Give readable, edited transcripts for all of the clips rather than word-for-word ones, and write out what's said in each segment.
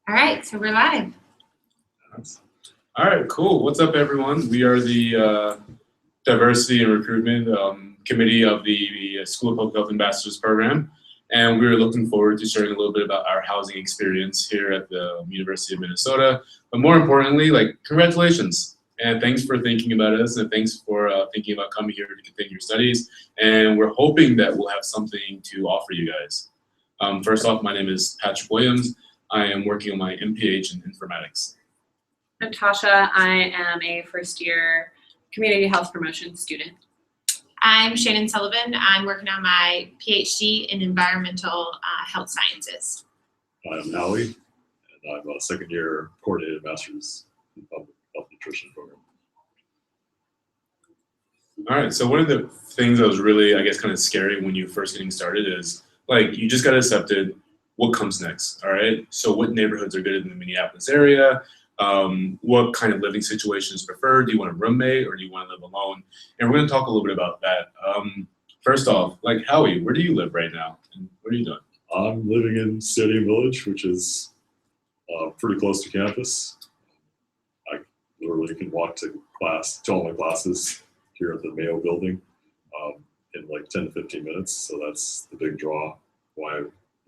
All right, so we're live. All right, cool. What's up, everyone? We are the Diversity and Recruitment Committee of the School of Public Health Ambassadors Program, and we're looking forward to sharing a little bit about our housing experience here at the University of Minnesota. But more importantly, congratulations, and thanks for thinking about us, and thanks for thinking about coming here to continue your studies. And we're hoping that we'll have something to offer you guys. First off, my name is Patrick Williams. I am working on my MPH in informatics. Natasha, I am a first-year community health promotion student. I'm Shannon Sullivan. I'm working on my PhD in environmental health sciences. I'm Howie, and I'm a second-year coordinated master's in public health nutrition program. All right, so one of the things that was really, I guess, kind of scary when you first getting started is, you just got accepted. What comes next, all right? So what neighborhoods are good in the Minneapolis area? What kind of living situations prefer? Do you want a roommate or do you want to live alone? And we're going to talk a little bit about that. First off, Howie, where do you live right now? And what are you doing? I'm living in Stadium Village, which is pretty close to campus. I literally can walk to all my classes here at the Mayo building in 10 to 15 minutes. So that's the big draw.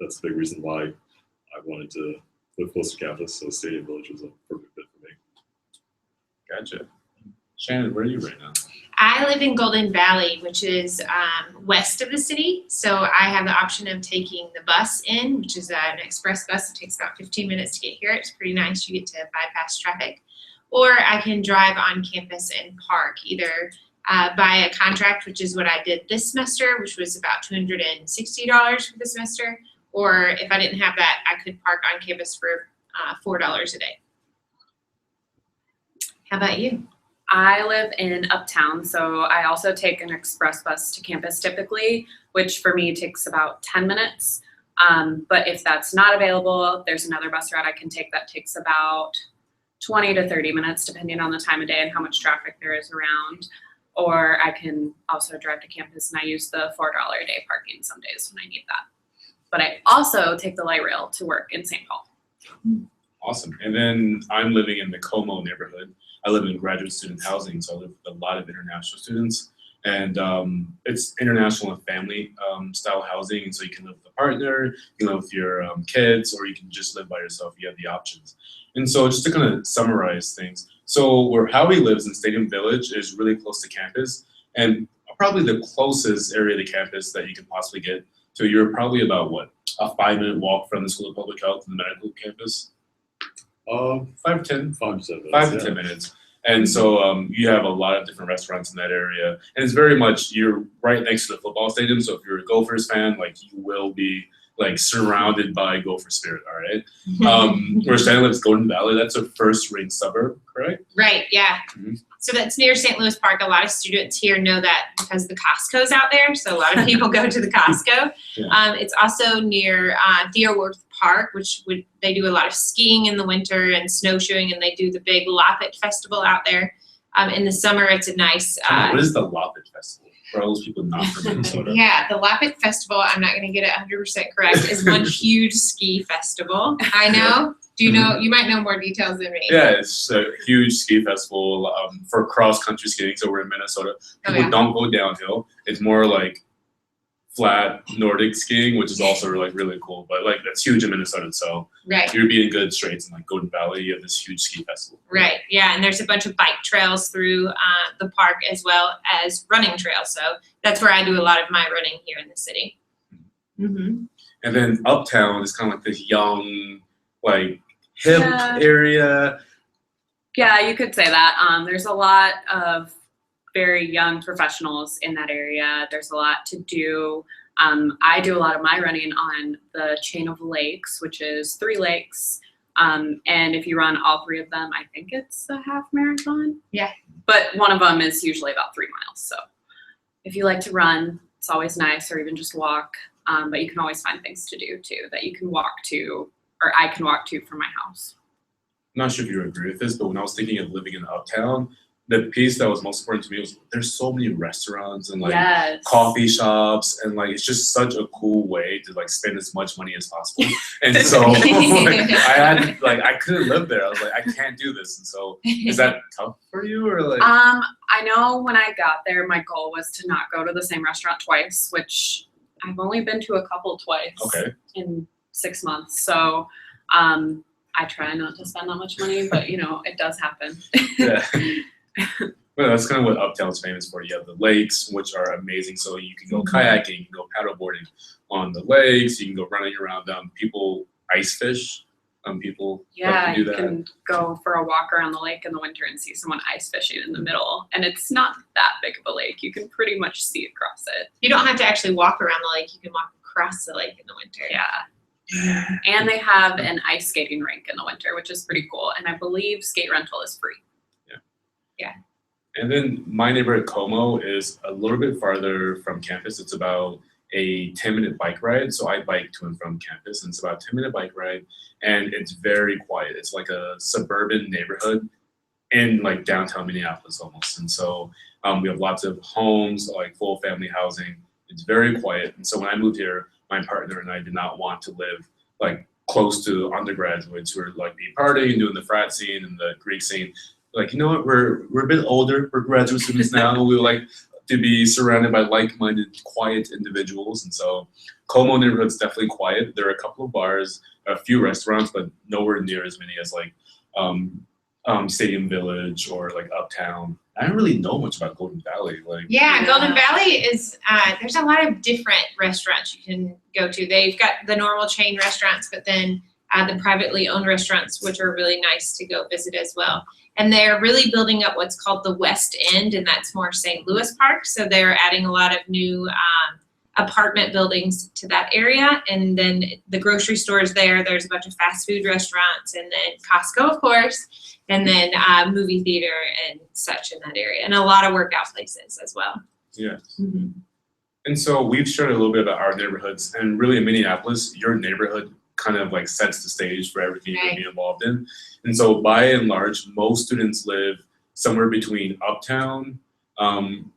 That's the big reason why I wanted to live close to campus. So Stadium Village was a perfect fit for me. Gotcha. Shannon, where are you right now? I live in Golden Valley, which is west of the city. So I have the option of taking the bus in, which is an express bus. It takes about 15 minutes to get here. It's pretty nice. You get to bypass traffic. Or I can drive on campus and park, either by a contract, which is what I did this semester, which was about $260 for the semester. Or if I didn't have that, I could park on campus for $4 a day. How about you? I live in Uptown, so I also take an express bus to campus typically, which for me takes about 10 minutes. But if that's not available, there's another bus route I can take that takes about 20 to 30 minutes, depending on the time of day and how much traffic there is around. Or I can also drive to campus, and I use the $4 a day parking some days when I need that. But I also take the light rail to work in St. Paul. Awesome. And then I'm living in the Como neighborhood. I live in graduate student housing, so I live with a lot of international students. And it's international and family style housing. And so you can live with a partner, you can live with your kids, or you can just live by yourself. You have the options. And so just to kind of summarize things. So where Howie lives in Stadium Village is really close to campus, and probably the closest area to campus that you can possibly get. So you're probably about, a 5-minute walk from the School of Public Health and the medical campus? 5 to 10 minutes. And so you have a lot of different restaurants in that area. And it's very much, you're right next to the football stadium. So if you're a Gophers fan, you will be surrounded by Gopher spirit, all right? Where Shannon lives, Golden Valley, that's a first-ring suburb, correct? Right, yeah. Mm-hmm. So that's near St. Louis Park. A lot of students here know that because the Costco's out there. So a lot of people go to the Costco. Yeah. It's also near Theoworth Park, they do a lot of skiing in the winter and snowshoeing, and they do the big Loppet Festival out there. In the summer, it's a nice... what is the Loppet Festival? For all those people not from Minnesota. Yeah, the Loppet Festival, I'm not going to get it 100% correct, is one huge ski festival. I know. Do you know? You might know more details than me. Yeah, it's a huge ski festival for cross-country skiing. So we're in Minnesota. People don't go downhill. It's more flat Nordic skiing, which is also really cool. But that's huge in Minnesota. So right. You're being good straights in Golden Valley. You have this huge ski festival. Right. Yeah, and there's a bunch of bike trails through the park as well as running trails. So that's where I do a lot of my running here in the city. Mm-hmm. And then Uptown is kind of this young, hip area. Yeah, you could say that. There's a lot of very young professionals in that area. There's a lot to do. I do a lot of my running on the chain of lakes, which is 3 lakes. And if you run all 3 of them, I think it's a half marathon. Yeah. But one of them is usually about 3 miles. So if you like to run, it's always nice, or even just walk. But you can always find things to do too that you can walk to, or I can walk to from my house. I'm not sure if you agree with this, but when I was thinking of living in Uptown, the piece that was most important to me was there's so many restaurants and like Yes. coffee shops, and like it's just such a cool way to like spend as much money as possible. And so like, I couldn't live there. I was like, I can't do this. And so is that tough for you, or like? I know when I got there, my goal was to not go to the same restaurant twice, which I've only been to a couple twice Okay. in 6 months. So I try not to spend that much money, but you know, it does happen. Yeah. Well, that's kind of what Uptown's famous for. You have the lakes, which are amazing. So you can go kayaking, you can go paddleboarding on the lakes, you can go running around them. People ice fish. People like Yeah, to do you that. can go for a walk around the lake in the winter and see someone ice fishing in the middle. And it's not that big of a lake. You can pretty much see across it. You don't have to actually walk around the lake. You can walk across the lake in the winter. Yeah. And they have an ice skating rink in the winter, which is pretty cool. And I believe skate rental is free. And then my neighborhood Como is a little bit farther from campus. It's about a 10-minute bike ride. So I bike to and from campus, and it's about a 10-minute bike ride, and it's very quiet. It's like a suburban neighborhood in like downtown Minneapolis almost. And so we have lots of homes, like full family housing. It's very quiet. And so when I moved here, my partner and I did not want to live like close to undergraduates who are like be partying and doing the frat scene and the Greek scene. Like, you know what, we're a bit older, we're graduate students now, and we like to be surrounded by like-minded, quiet individuals. And so Como neighborhood's definitely quiet. There are a couple of bars, a few restaurants, but nowhere near as many as like Stadium Village or like Uptown. I don't really know much about Golden Valley. Like, Yeah, Yeah. Golden Valley is, there's a lot of different restaurants you can go to. They've got the normal chain restaurants, but then the privately owned restaurants, which are really nice to go visit as well. And they're really building up what's called the West End, and that's more St. Louis Park. So they're adding a lot of new apartment buildings to that area. And then the grocery stores there, there's a bunch of fast food restaurants, and then Costco, of course, and then movie theater and such in that area, and a lot of workout places as well. yeah. Mm-hmm. And so we've shared a little bit about our neighborhoods, and really in Minneapolis, your neighborhood kind of like sets the stage for everything you're going to be involved in. And so by and large, most students live somewhere between Uptown,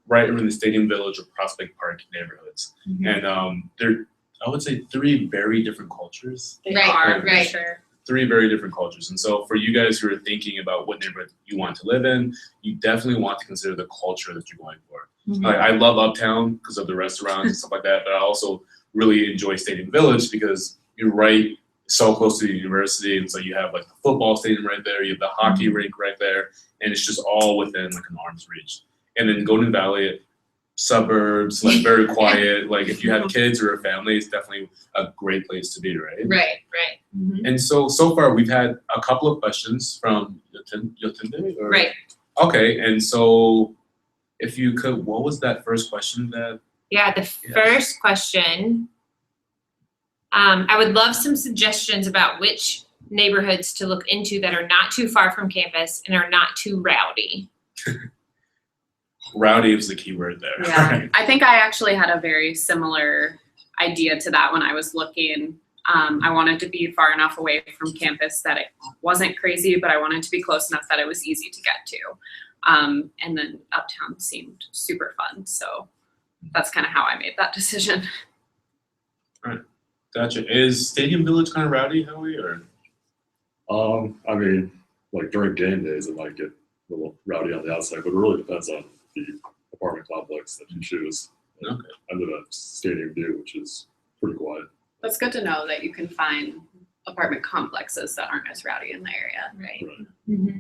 right around the Stadium Village or Prospect Park neighborhoods. Mm-hmm. And they're, I would say, three very different cultures. They Right, are, right. for sure. Three very different cultures. And so for you guys who are thinking about what neighborhood you want to live in, you definitely want to consider the culture that you're going for. Mm-hmm. Like, I love Uptown because of the restaurants and stuff like that, but I also really enjoy Stadium Village because you're right so close to the university, and so you have like the football stadium right there, you have the hockey rink right there, and it's just all within like an arm's reach. And then Golden Valley, suburbs, like very quiet. Like if you have kids or a family, it's definitely a great place to be, right? Right. Mm-hmm. And so far we've had a couple of questions from Yotinde. Or? Right. Okay, and so if you could, what was that first question that? Yeah, the first question, I would love some suggestions about which neighborhoods to look into that are not too far from campus and are not too rowdy. Rowdy is the key word there. Yeah, I think I actually had a very similar idea to that when I was looking. I wanted to be far enough away from campus that it wasn't crazy, but I wanted to be close enough that it was easy to get to. And then Uptown seemed super fun, so that's kind of how I made that decision. All right. Gotcha. Is Stadium Village kind of rowdy, Howie, or? I mean, like during game days, it might get a little rowdy on the outside, but it really depends on the apartment complex that you choose. Okay. I live at Stadium View, which is pretty quiet. It's good to know that you can find apartment complexes that aren't as rowdy in the area. Right. Right. Mm-hmm.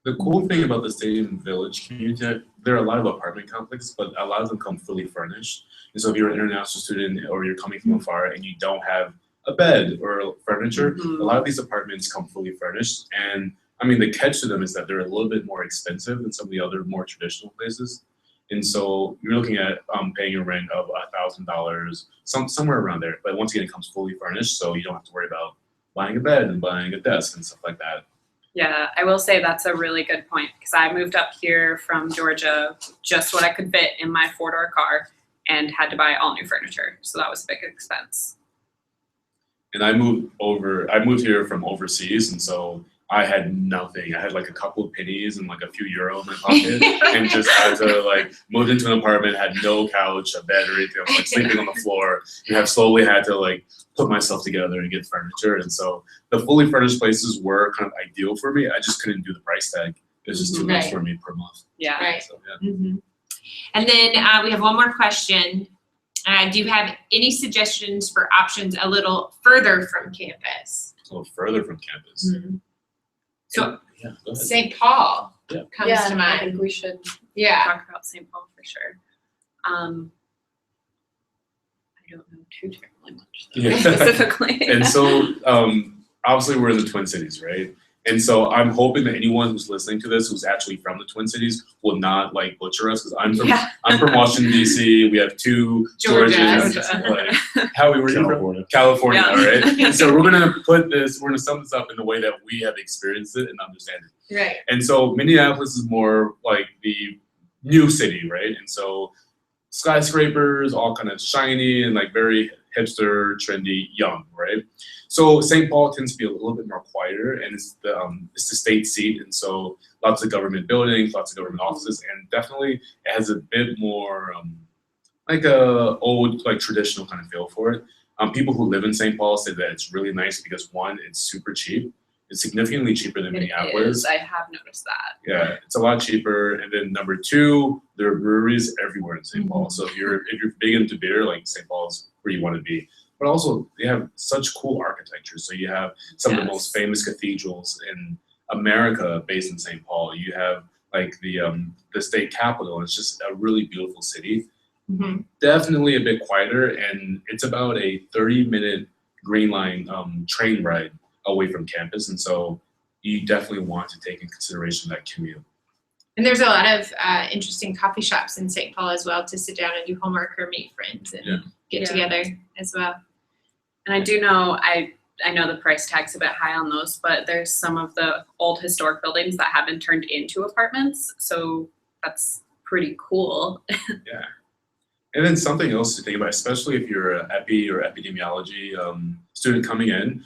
The cool thing about the Stadium Village community, there are a lot of apartment complexes, but a lot of them come fully furnished. And so if you're an international student or you're coming from afar and you don't have a bed or furniture, Mhm. a lot of these apartments come fully furnished. And I mean, the catch to them is that they're a little bit more expensive than some of the other more traditional places. And so you're looking at paying a rent of $1,000, somewhere around there. But once again, it comes fully furnished, so you don't have to worry about buying a bed and buying a desk and stuff like that. Yeah, I will say that's a really good point because I moved up here from Georgia just what I could fit in my 4-door car and had to buy all new furniture. So that was a big expense. And I moved here from overseas, and so I had nothing. I had like a couple of pennies and like a few euro in my pocket, and just had to like move into an apartment, had no couch, a bed, or anything. I was like sleeping on the floor, and have slowly had to like put myself together and get furniture. And so the fully furnished places were kind of ideal for me. I just couldn't do the price tag. It was just too much for me per month. Yeah. Right. So, yeah. And then we have one more question. Do you have any suggestions for options a little further from campus? A little further from campus. So Yeah, go ahead. St. Paul Yeah. comes to I mind. think we should Yeah. talk about St. Paul for sure. I don't know too terribly much though, Yeah. specifically. And so obviously we're in the Twin Cities, right? And so I'm hoping that anyone who's listening to this who's actually from the Twin Cities will not like butcher us, because I'm from Washington D.C. We have two Georgia. Georgians. Like, how we were California. California, Yeah. all right? And so we're gonna sum this up in the way that we have experienced it and understand it. Right. And so Minneapolis is more like the new city, right? And so skyscrapers, all kind of shiny and like very hipster, trendy, young, right? So St. Paul tends to be a little bit more quieter, and it's the state seat, and so lots of government buildings, lots of government offices, and definitely it has a bit more like a old, like traditional kind of feel for it. People who live in St. Paul say that it's really nice because one, it's super cheap. It's significantly cheaper than Minneapolis. I have noticed that. Yeah, it's a lot cheaper. And then number two, there are breweries everywhere in St. Paul. So if you're big into beer, like St. Paul is where you want to be. But also they have such cool architecture. So you have some of the most famous cathedrals in America based in St. Paul. You have like the state capitol. It's just a really beautiful city. Definitely a bit quieter, and it's about a 30-minute Green Line train ride away from campus, and so you definitely want to take in consideration that commute. And there's a lot of interesting coffee shops in St. Paul as well to sit down and do homework or meet friends and get together as well. And I do know, I know the price tag's a bit high on those, but there's some of the old historic buildings that have been turned into apartments, so that's pretty cool. Yeah. And then something else to think about, especially if you're an epi or epidemiology student coming in,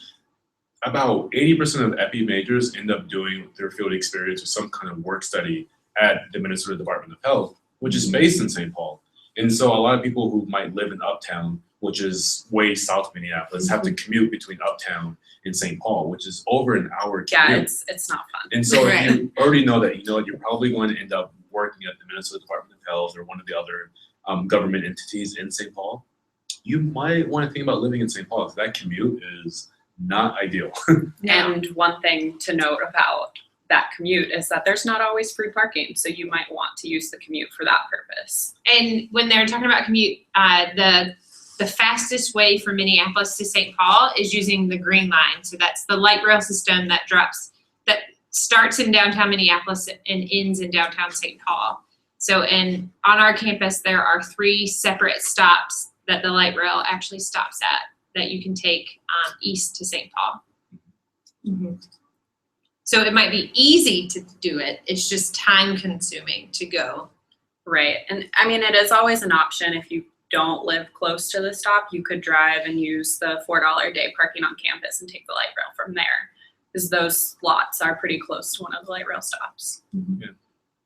about 80% of epi majors end up doing their field experience or some kind of work study at the Minnesota Department of Health, which is based in St. Paul. And so a lot of people who might live in Uptown, which is way south of Minneapolis, have to commute between Uptown and St. Paul, which is over an hour commute. Yeah, it's not fun. And so if you already know that, you're probably going to end up working at the Minnesota Department of Health or one of the other government entities in St. Paul, you might want to think about living in St. Paul, because that commute is not ideal. And one thing to note about that commute is that there's not always free parking, so you might want to use the commute for that purpose. And when they're talking about commute, the fastest way from Minneapolis to St. Paul is using the Green Line. So that's the light rail system that starts in downtown Minneapolis and ends in downtown St. Paul. So on our campus, there are 3 separate stops that the light rail actually stops at that you can take east to St. Paul. So it might be easy to do it. It's just time consuming to go. Right. And I mean, it is always an option. If you don't live close to the stop, you could drive and use the $4 a day parking on campus and take the light rail from there, because those lots are pretty close to one of the light rail stops. Yeah.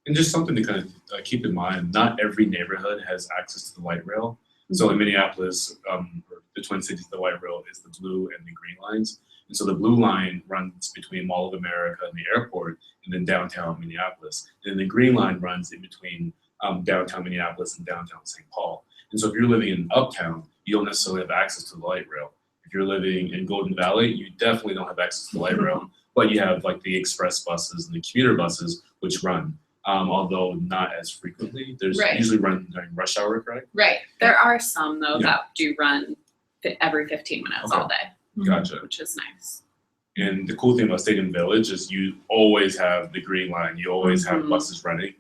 And just something to kind of keep in mind, not every neighborhood has access to the light rail. So in Minneapolis, or the Twin Cities, the light rail is the blue and the green lines. And so the blue line runs between Mall of America and the airport, and then downtown Minneapolis. And then the green line runs in between downtown Minneapolis and downtown St. Paul. And so if you're living in Uptown, you don't necessarily have access to the light rail. If you're living in Golden Valley, you definitely don't have access to the light rail, but you have like the express buses and the commuter buses, which run. Although not as frequently. There's usually run during rush hour, correct? Right. There are some though that do run every 15 minutes all day. Gotcha. Which is nice. And the cool thing about Stadium Village is you always have the green line. You always have buses running.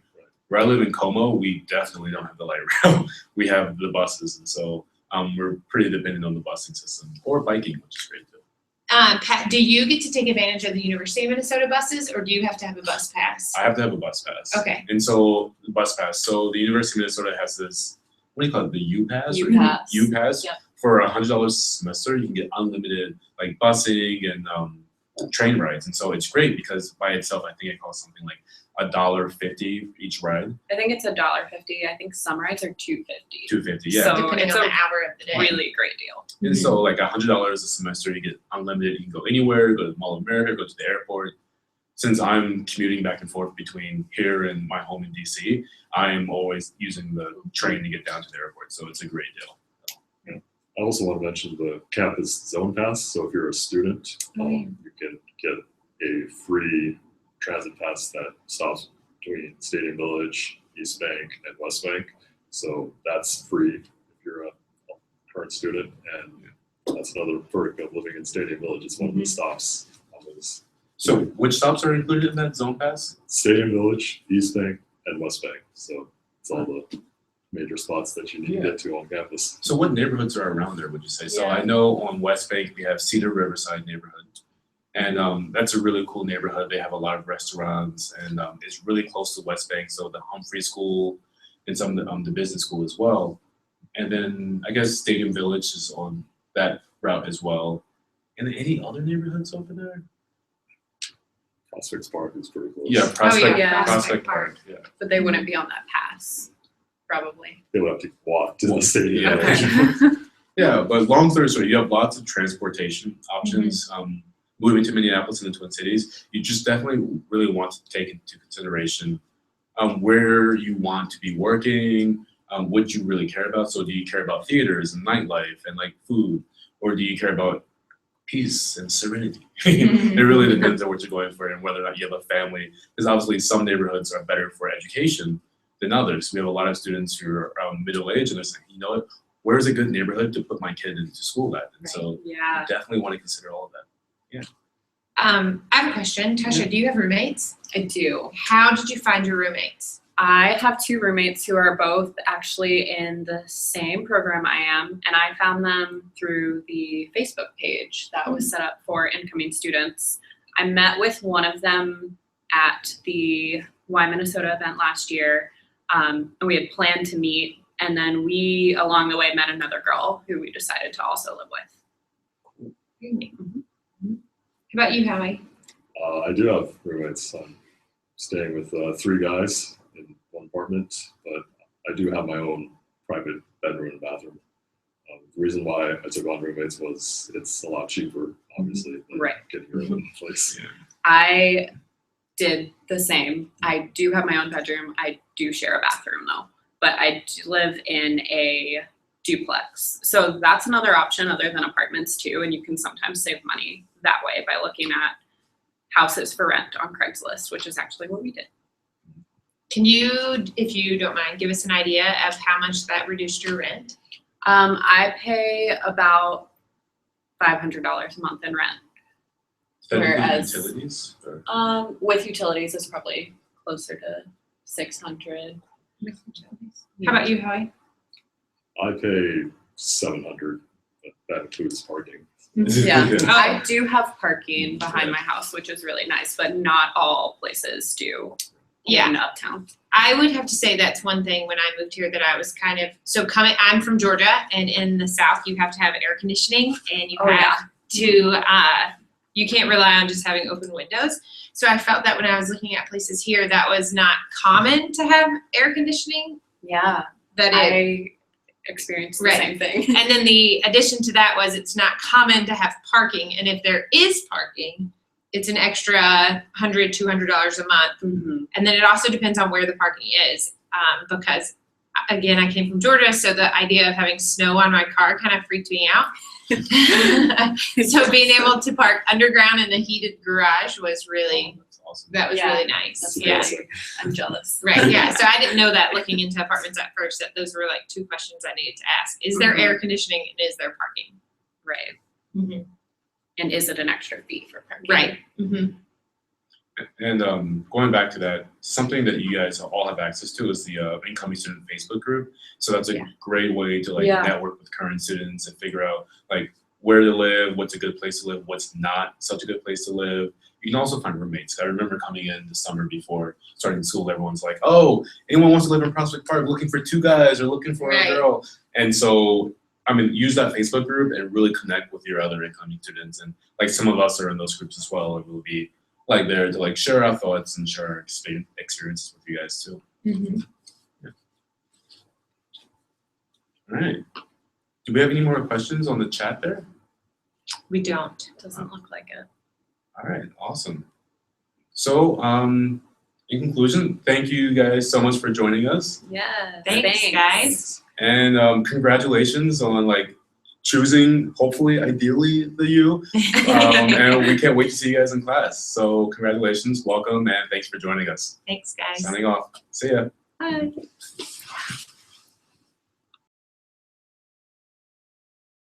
Where I live in Como, we definitely don't have the light rail. We have the buses, and so we're pretty dependent on the busing system or biking, which is great too. Pat, do you get to take advantage of the University of Minnesota buses, or do you have to have a bus pass? I have to have a bus pass. Okay. And so the bus pass. So the University of Minnesota has this, what do you call it? The U-Pass? U-Pass. U-Pass. Yep. For $100 a semester, you can get unlimited like busing and train rides, and so it's great because by itself, I think it costs something like $1.50 each ride. I think it's $1.50. I think some rides are $2.50. $2.50, yeah. So Depending it's on a the hour of the day. really great deal. And so like $100 a semester, you get unlimited. You can go anywhere, go to Mall of America, go to the airport. Since I'm commuting back and forth between here and my home in DC, I am always using the train to get down to the airport. So it's a great deal. I also want to mention the campus zone pass. So if you're a student, you can get a free transit pass that stops between Stadium Village, East Bank, and West Bank. So that's free if you're a current student, and that's another perk of living in Stadium Village. It's one of the stops on those. So which stops are included in that zone pass? Stadium Village, East Bank, and West Bank. So it's all the major spots that you need to get to on campus. So what neighborhoods are around there, would you say? So Yeah. I know on West Bank, we have Cedar Riverside neighborhood. And that's a really cool neighborhood. They have a lot of restaurants, and it's really close to West Bank. So the Humphrey School and some of the business school as well. And then I guess Stadium Village is on that route as well. And any other neighborhoods over there? Prospect Park is pretty close. Yeah, Prospect, yeah. Prospect Park. Yeah. But they wouldn't be on that pass, probably. They would have to walk to the stadium. Yeah. Okay. Yeah, but long story short, you have lots of transportation options. Moving to Minneapolis and the Twin Cities, you just definitely really want to take into consideration where you want to be working, what you really care about. So do you care about theaters and nightlife and like food, or do you care about peace and serenity? It really depends on what you're going for and whether or not you have a family. Because obviously some neighborhoods are better for education than others. We have a lot of students who are middle age and they're saying, you know what, where's a good neighborhood to put my kid into school at? And so Yeah. you definitely want to consider all of that. I have a question. Tasha, do you have roommates? I do. How did you find your roommates? I have two roommates who are both actually in the same program I am, and I found them through the Facebook page that was set up for incoming students. I met with one of them at the Y Minnesota event last year, and we had planned to meet, and then we, along the way, met another girl who we decided to also live with. How about you, Howie? I do have roommates. I'm staying with 3 guys in one apartment, but I do have my own private bedroom and bathroom. The reason why I took on roommates was it's a lot cheaper, obviously, than Right. getting your own place. I did the same. I do have my own bedroom. I do share a bathroom though, but I do live in a duplex. So that's another option other than apartments too. And you can sometimes save money that way by looking at houses for rent on Craigslist, which is actually what we did. Can you, if you don't mind, give us an idea of how much that reduced your rent? I pay about $500 a month in rent. Is that including Whereas- utilities? Or? With utilities, it's probably closer to $600. How about you, Howie? I pay $700, but that includes parking. Yeah, Okay. I do have parking behind my house, which is really nice, but not all places do Yeah. in Uptown. I would have to say that's one thing when I moved here that I was kind of, I'm from Georgia, and in the South you have to have air conditioning, and you have to, you can't rely on just having open windows. So I felt that when I was looking at places here, that was not common to have air conditioning. Yeah, That it, I experienced the Right. same thing. and then the addition to that was it's not common to have parking, and if there is parking, it's an extra $100, $200 a month. Mhm. And then it also depends on where the parking is, because again, I came from Georgia, so the idea of having snow on my car kind of freaked me out. So being able to park underground in a heated garage was really, That's awesome. that was Yeah, really nice. That's Yeah. really, I'm jealous. Right, yeah, so I didn't know that looking into apartments at first, that those were like 2 questions I needed to ask. Is there Mhm. air conditioning and is there parking? Right. Mhm. And is it an extra fee for parking? Right. Mhm. And going back to that, something that you guys all have access to is the incoming student Facebook group. So that's a Yeah. great way to like Yeah. network with current students and figure out like where to live, what's a good place to live, what's not such a good place to live. You can also find roommates. I remember coming in the summer before starting school, everyone's like, oh, anyone wants to live in Prospect Park looking for 2 guys or looking for Right. a girl. And so use that Facebook group and really connect with your other incoming students. And like some of us are in those groups as well. And we'll be like there to like share our thoughts and share our experiences with you guys too. Mm-hmm. Yeah. All right. Do we have any more questions on the chat there? We don't. Doesn't look like it. All right, awesome. So, in conclusion, thank you guys so much for joining us. Yes. Thanks, guys. And congratulations on like choosing, hopefully, ideally, the U. And we can't wait to see you guys in class. So congratulations, welcome, and thanks for joining us. Thanks, guys. Signing off. See ya. Bye.